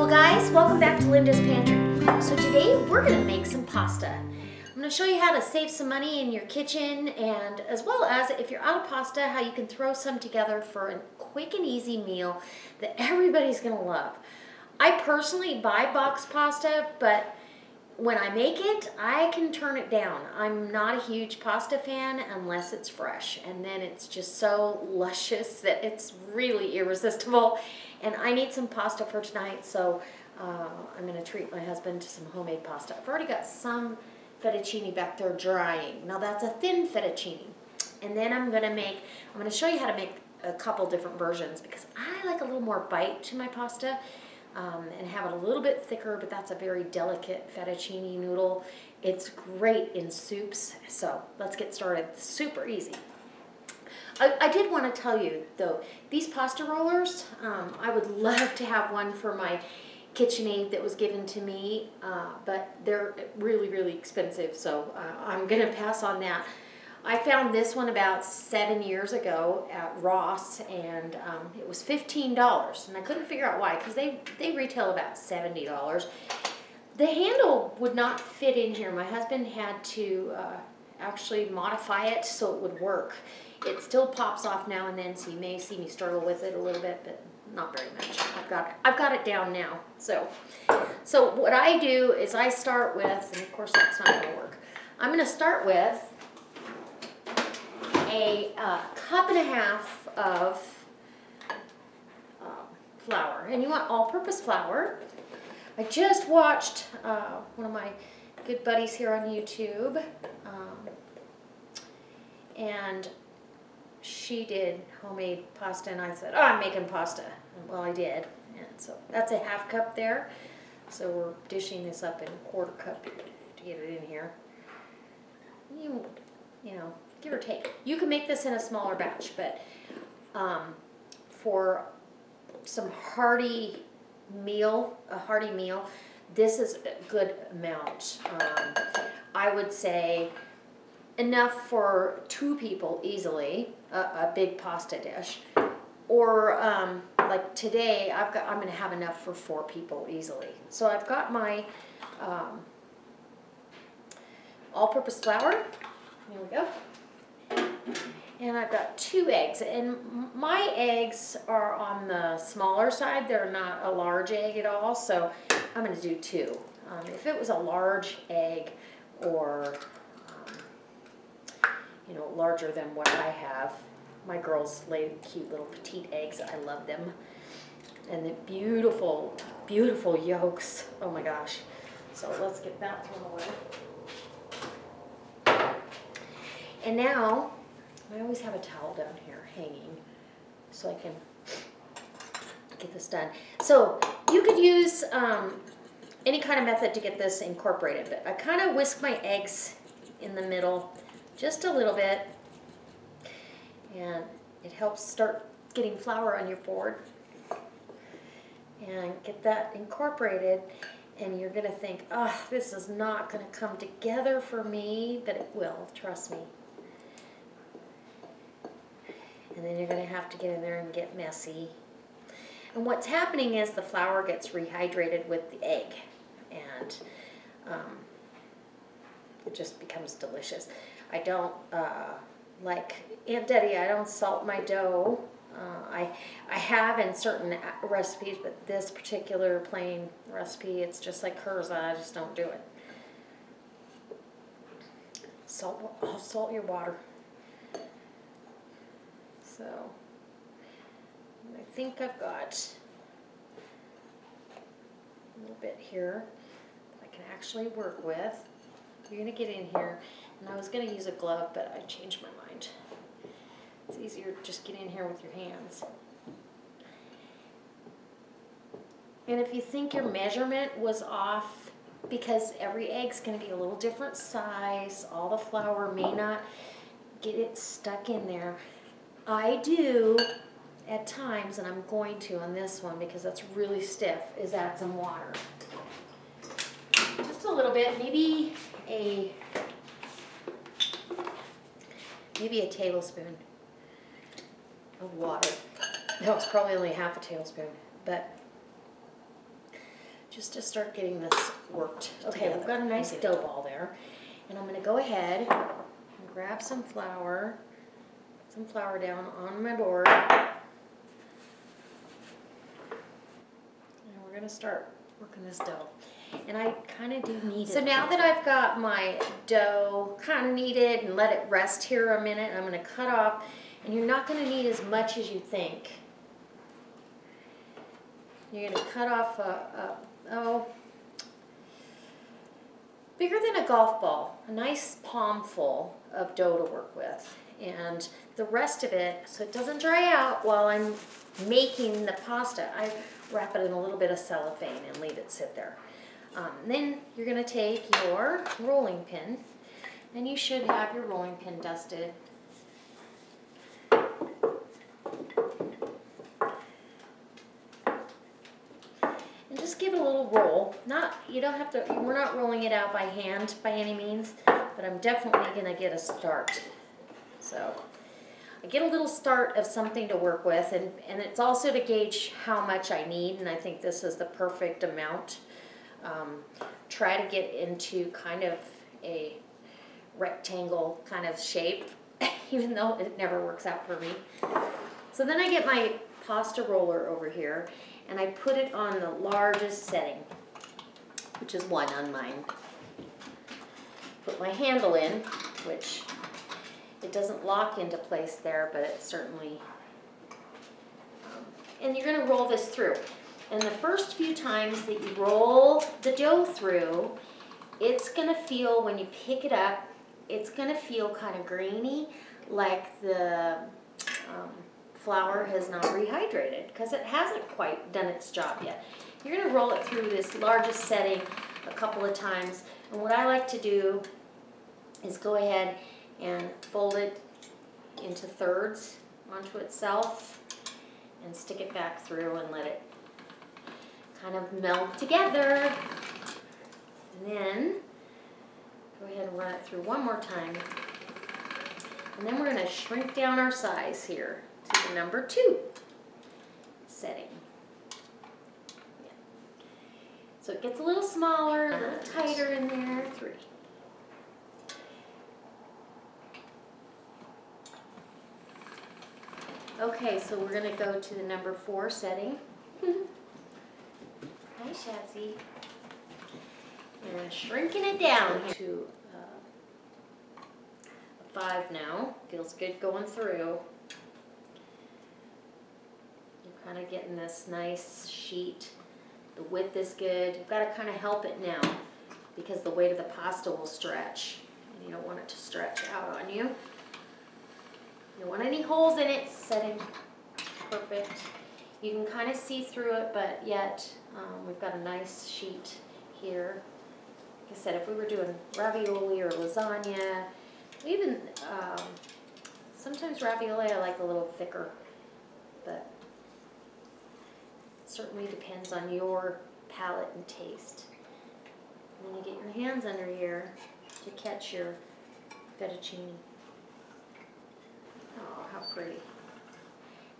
guys, welcome back to Linda's Pantry. So today we're going to make some pasta. I'm going to show you how to save some money in your kitchen, and as well as if you're out of pasta, how you can throw some together for a quick and easy meal that everybody's going to love. I personally buy boxed pasta, but when I make it, I can turn it down. I'm not a huge pasta fan unless it's fresh, and then it's just so luscious that it's really irresistible. And I need some pasta for tonight, so I'm going to treat my husband to some homemade pasta. I've already got some fettuccine back there drying. Now that's a thin fettuccine. And then I'm going to show you how to make a couple different versions because I like a little more bite to my pasta. And have it a little bit thicker, but that's a very delicate fettuccine noodle. It's great in soups, so let's get started. Super easy. I did want to tell you, though, these pasta rollers, I would love to have one for my KitchenAid that was given to me, but they're really, really expensive, so I'm going to pass on that. I found this one about 7 years ago at Ross, and it was $15, and I couldn't figure out why, because they retail about $70. The handle would not fit in here. My husband had to actually modify it so it would work. It still pops off now and then, so you may see me struggle with it a little bit, but not very much. I've got it down now. So what I do is I start with, and of course that's not going to work. I'm going to start with a cup and a half of flour, and you want all-purpose flour. I just watched one of my good buddies here on YouTube, and she did homemade pasta, and I said, oh, I'm making pasta. And, well, I did, and so that's a half cup there. So we're dishing this up in a quarter cup to get it in here. You know, give or take. You can make this in a smaller batch, but for some hearty meal, this is a good amount. I would say enough for 2 people easily, a big pasta dish. Or like today, I'm going to have enough for 4 people easily. So I've got my all-purpose flour. Here we go. And I've got 2 eggs, and my eggs are on the smaller side. They're not a large egg at all, so I'm going to do 2. If it was a large egg, or you know, larger than what I have, my girls lay cute little petite eggs. I love them, and the beautiful, beautiful yolks. Oh my gosh! So let's get that thrown away. And now, I always have a towel down here hanging so I can get this done. So you could use any kind of method to get this incorporated, but I kind of whisk my eggs in the middle just a little bit, and it helps start getting flour on your board. And get that incorporated, and you're going to think, oh, this is not going to come together for me, but it will, trust me. And then you're going to have to get in there and get messy. And what's happening is the flour gets rehydrated with the egg, and it just becomes delicious. I don't, like Aunt Debbie, I don't salt my dough. I have in certain recipes, but this particular plain recipe, it's just like hers. I just don't do it. I'll salt your water. So I think I've got a little bit here that I can actually work with. You're going to get in here, and I was going to use a glove, but I changed my mind. It's easier to just get in here with your hands. And if you think your measurement was off, because every egg's going to be a little different size, all the flour may not get it stuck in there. I do at times, and I'm going to on this one because that's really stiff, is add some water. Just a little bit, maybe a tablespoon of water. No, it's probably only half a tablespoon, but just to start getting this worked together. We've got a nice dough ball there. And I'm going to go ahead and grab some flour down on my board. And we're going to start working this dough. And I kind of do knead it. So now that I've got my dough kind of kneaded and let it rest here a minute, I'm going to cut off. And you're not going to need as much as you think. You're going to cut off bigger than a golf ball, a nice palm full of dough to work with. And the rest of it, so it doesn't dry out while I'm making the pasta, I wrap it in a little bit of cellophane and leave it sit there. Then you're going to take your rolling pin, and you should have your rolling pin dusted. And just give it a little roll. You don't have to, we're not rolling it out by hand by any means, but I'm definitely going to get a start. So I get a little start of something to work with, and it's also to gauge how much I need, and I think this is the perfect amount. Try to get into kind of a rectangle kind of shape, even though it never works out for me. So then I get my pasta roller over here, and I put it on the largest setting, which is 1 on mine. Put my handle in, which it doesn't lock into place there, but it certainly, and you're going to roll this through. And the first few times that you roll the dough through, it's going to feel, when you pick it up, it's going to feel kind of grainy, like the flour has not rehydrated, because it hasn't quite done its job yet. You're going to roll it through this largest setting a couple of times. And what I like to do is go ahead and fold it into thirds onto itself and stick it back through and let it kind of meld together. And then go ahead and run it through one more time. And then we're going to shrink down our size here to the number 2 setting. Yeah. So it gets a little smaller, a little tighter in there. 3. Okay, so we're going to go to the number 4 setting. Hi, Shatsy. And shrinking it down to 5 now. Feels good going through. You're kind of getting this nice sheet. The width is good. You've got to kind of help it now because the weight of the pasta will stretch. And you don't want it to stretch out on you. You don't want any holes in it. Setting perfect. You can kind of see through it, but yet we've got a nice sheet here. Like I said, if we were doing ravioli or lasagna, even sometimes ravioli I like a little thicker, but it certainly depends on your palate and taste. And then you get your hands under here to catch your fettuccine. Oh, how pretty.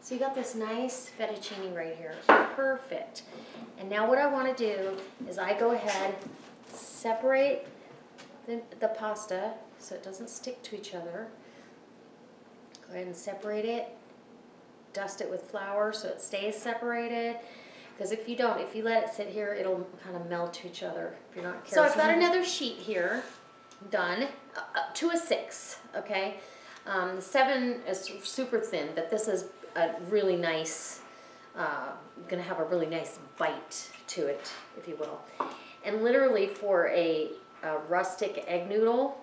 So you got this nice fettuccine right here. Perfect. And now what I want to do is I go ahead, separate the pasta so it doesn't stick to each other. Go ahead and separate it. Dust it with flour so it stays separated. Because if you don't, if you let it sit here, it'll kind of melt to each other if you're not careful. So I've got another sheet here done to a 6, okay? The 7 is super thin, but this is a really nice, going to have a really nice bite to it, if you will. And literally for a rustic egg noodle,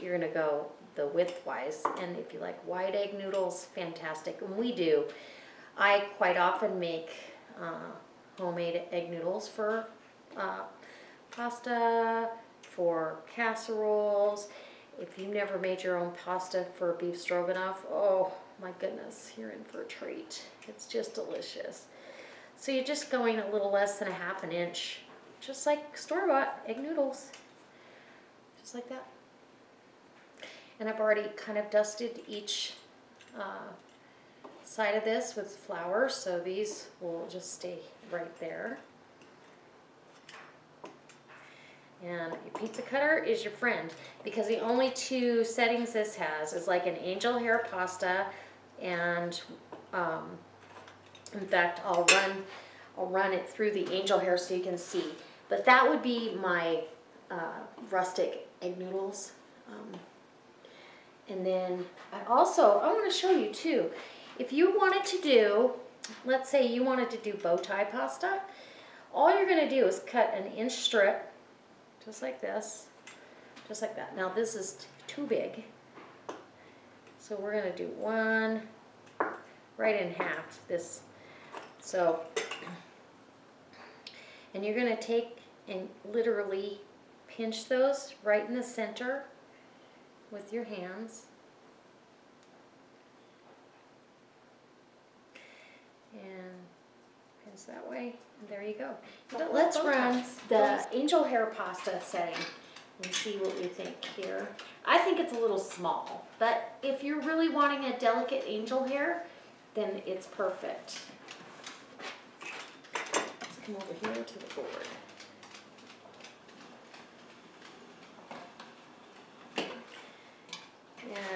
you're going to go the width-wise. And if you like wide egg noodles, fantastic. And we do. I quite often make homemade egg noodles for pasta, for casseroles. If you've never made your own pasta for beef stroganoff, oh my goodness, you're in for a treat. It's just delicious. So you're just going a little less than a half an inch, just like store-bought egg noodles, just like that. And I've already kind of dusted each side of this with flour, so these will just stay right there. And your pizza cutter is your friend, because the only two settings this has is like an angel hair pasta, and in fact I'll run it through the angel hair so you can see. But that would be my rustic egg noodles. And then I want to show you too, if you wanted to do, let's say you wanted to do Bowtie pasta, all you're going to do is cut an inch strip, just like this, just like that. Now this is too big, so we're going to do one right in half. This, so, and you're going to take and literally pinch those right in the center with your hands. And pinch that way, and there you go. But let's run the angel hair pasta setting and see what we think here. I think it's a little small, but if you're really wanting a delicate angel hair, then it's perfect. Let's come over here to the board.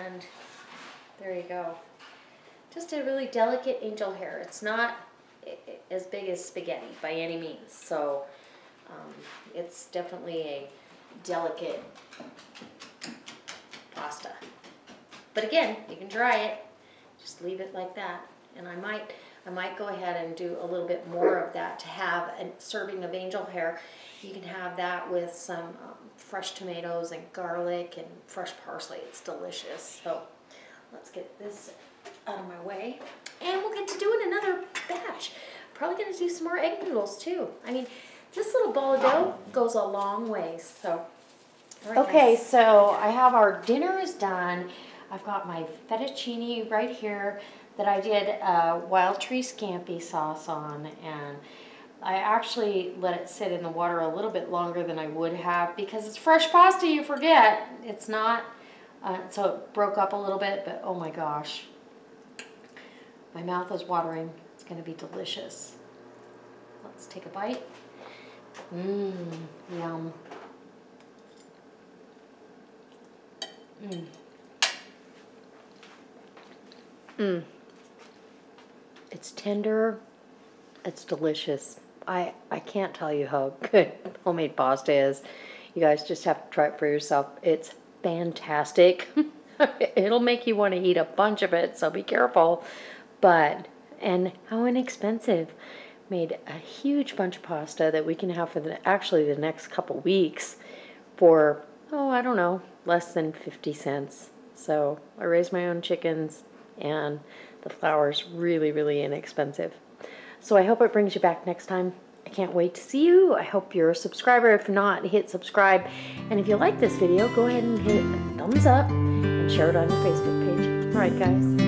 And there you go. Just a really delicate angel hair. It's not as big as spaghetti by any means, so it's definitely a delicate pasta. But again, you can try it. Just leave it like that. And I might go ahead and do a little bit more of that to have a serving of angel hair. You can have that with some fresh tomatoes and garlic and fresh parsley. It's delicious. So let's get this out of my way, and we'll get to doing another batch. Probably going to do some more egg noodles too. I mean, this little ball of dough goes a long way. So okay, so I have our dinners done. I've got my fettuccine right here that I did wild tree scampi sauce on, and I actually let it sit in the water a little bit longer than I would have, because it's fresh pasta, you forget. It's not, so it broke up a little bit, but oh my gosh. My mouth is watering. It's going to be delicious. Let's take a bite. Mmm, yum. Mmm. Mmm. It's tender. It's delicious. I can't tell you how good homemade pasta is. You guys just have to try it for yourself. It's fantastic. It'll make you want to eat a bunch of it, so be careful. But, and how inexpensive. Made a huge bunch of pasta that we can have for actually the next couple weeks for, oh, I don't know, less than 50 cents. So I raised my own chickens, and the flour's really, really inexpensive. So I hope it brings you back next time. I can't wait to see you. I hope you're a subscriber. If not, hit subscribe. And if you like this video, go ahead and hit a thumbs up and share it on your Facebook page. All right, guys.